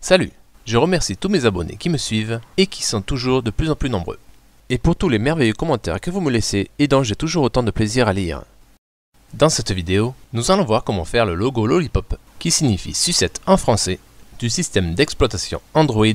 Salut! Je remercie tous mes abonnés qui me suivent et qui sont toujours de plus en plus nombreux. Et pour tous les merveilleux commentaires que vous me laissez et dont j'ai toujours autant de plaisir à lire. Dans cette vidéo, nous allons voir comment faire le logo Lollipop, qui signifie sucette en français, du système d'exploitation Android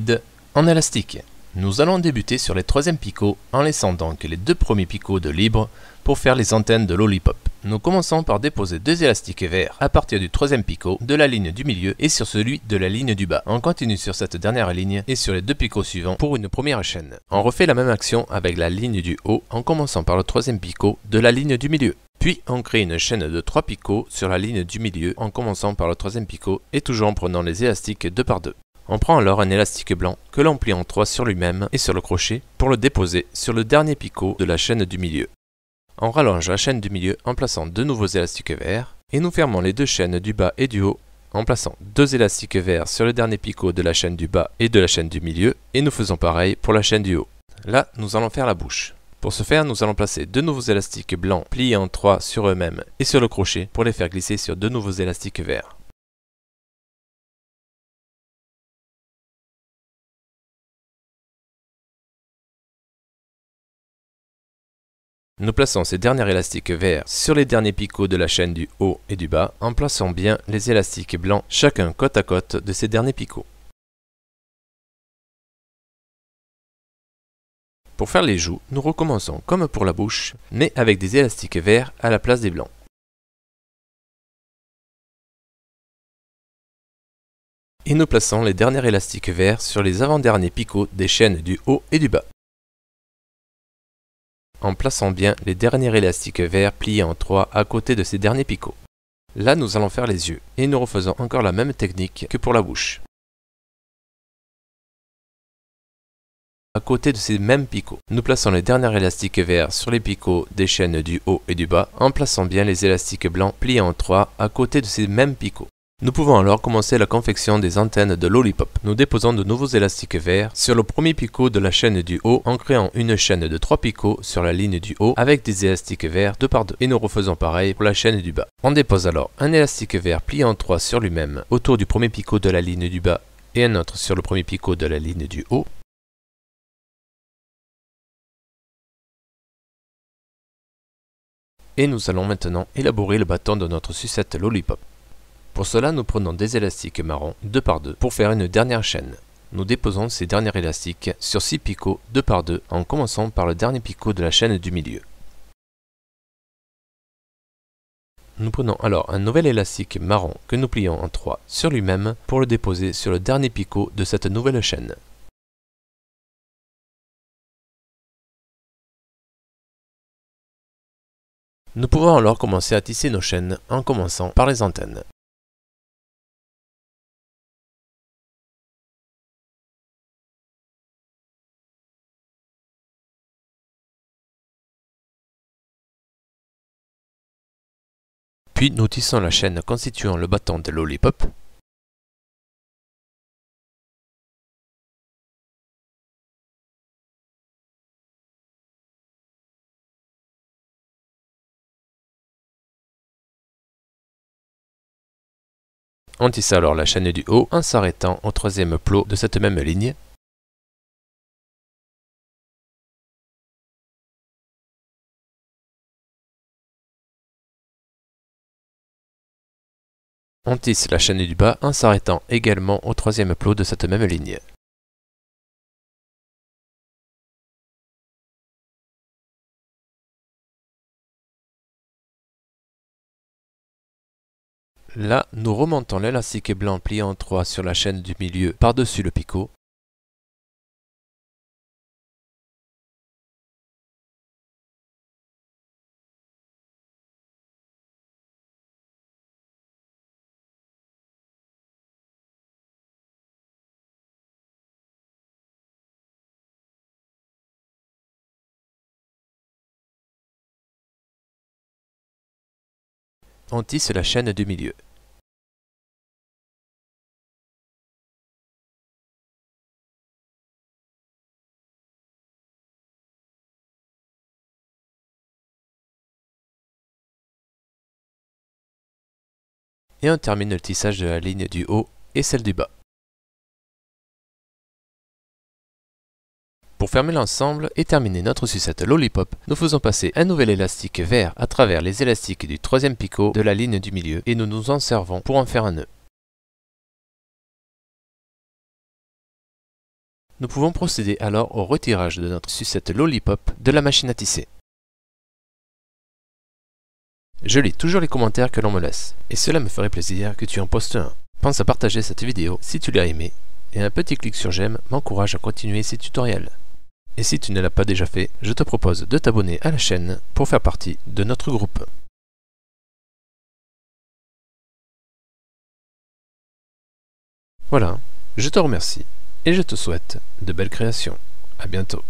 en élastique. Nous allons débuter sur les troisièmes picots en laissant donc les deux premiers picots de libre pour faire les antennes de Lollipop. Nous commençons par déposer deux élastiques verts à partir du troisième picot de la ligne du milieu et sur celui de la ligne du bas. On continue sur cette dernière ligne et sur les deux picots suivants pour une première chaîne. On refait la même action avec la ligne du haut en commençant par le troisième picot de la ligne du milieu. Puis on crée une chaîne de 3 picots sur la ligne du milieu en commençant par le troisième picot et toujours en prenant les élastiques deux par deux. On prend alors un élastique blanc que l'on plie en 3 sur lui-même et sur le crochet pour le déposer sur le dernier picot de la chaîne du milieu. On rallonge la chaîne du milieu en plaçant deux nouveaux élastiques verts et nous fermons les deux chaînes du bas et du haut en plaçant deux élastiques verts sur le dernier picot de la chaîne du bas et de la chaîne du milieu et nous faisons pareil pour la chaîne du haut. Là, nous allons faire la bouche. Pour ce faire, nous allons placer deux nouveaux élastiques blancs pliés en 3 sur eux-mêmes et sur le crochet pour les faire glisser sur deux nouveaux élastiques verts. Nous plaçons ces derniers élastiques verts sur les derniers picots de la chaîne du haut et du bas en plaçant bien les élastiques blancs chacun côte à côte de ces derniers picots. Pour faire les joues, nous recommençons comme pour la bouche, mais avec des élastiques verts à la place des blancs. Et nous plaçons les derniers élastiques verts sur les avant-derniers picots des chaînes du haut et du bas. En plaçant bien les derniers élastiques verts pliés en 3 à côté de ces derniers picots. Là, nous allons faire les yeux, et nous refaisons encore la même technique que pour la bouche. À côté de ces mêmes picots, nous plaçons les derniers élastiques verts sur les picots des chaînes du haut et du bas, en plaçant bien les élastiques blancs pliés en 3 à côté de ces mêmes picots. Nous pouvons alors commencer la confection des antennes de Lollipop. Nous déposons de nouveaux élastiques verts sur le premier picot de la chaîne du haut en créant une chaîne de 3 picots sur la ligne du haut avec des élastiques verts deux par deux. Et nous refaisons pareil pour la chaîne du bas. On dépose alors un élastique vert plié en 3 sur lui-même autour du premier picot de la ligne du bas et un autre sur le premier picot de la ligne du haut. Et nous allons maintenant élaborer le bâton de notre sucette Lollipop. Pour cela, nous prenons des élastiques marrons deux par deux pour faire une dernière chaîne. Nous déposons ces derniers élastiques sur 6 picots deux par deux en commençant par le dernier picot de la chaîne du milieu. Nous prenons alors un nouvel élastique marron que nous plions en 3 sur lui-même pour le déposer sur le dernier picot de cette nouvelle chaîne. Nous pouvons alors commencer à tisser nos chaînes en commençant par les antennes. Puis nous tissons la chaîne constituant le bâton de Lollipop. On tisse alors la chaîne du haut en s'arrêtant au troisième plot de cette même ligne. On tisse la chaîne du bas en s'arrêtant également au troisième plot de cette même ligne. Là, nous remontons l'élastique blanc plié en 3 sur la chaîne du milieu par-dessus le picot. On tisse la chaîne du milieu. Et on termine le tissage de la ligne du haut et celle du bas. Pour fermer l'ensemble et terminer notre sucette Lollipop, nous faisons passer un nouvel élastique vert à travers les élastiques du troisième picot de la ligne du milieu et nous nous en servons pour en faire un nœud. Nous pouvons procéder alors au retirage de notre sucette Lollipop de la machine à tisser. Je lis toujours les commentaires que l'on me laisse, et cela me ferait plaisir que tu en postes un. Pense à partager cette vidéo si tu l'as aimée, et un petit clic sur j'aime m'encourage à continuer ces tutoriels. Et si tu ne l'as pas déjà fait, je te propose de t'abonner à la chaîne pour faire partie de notre groupe. Voilà, je te remercie et je te souhaite de belles créations. À bientôt.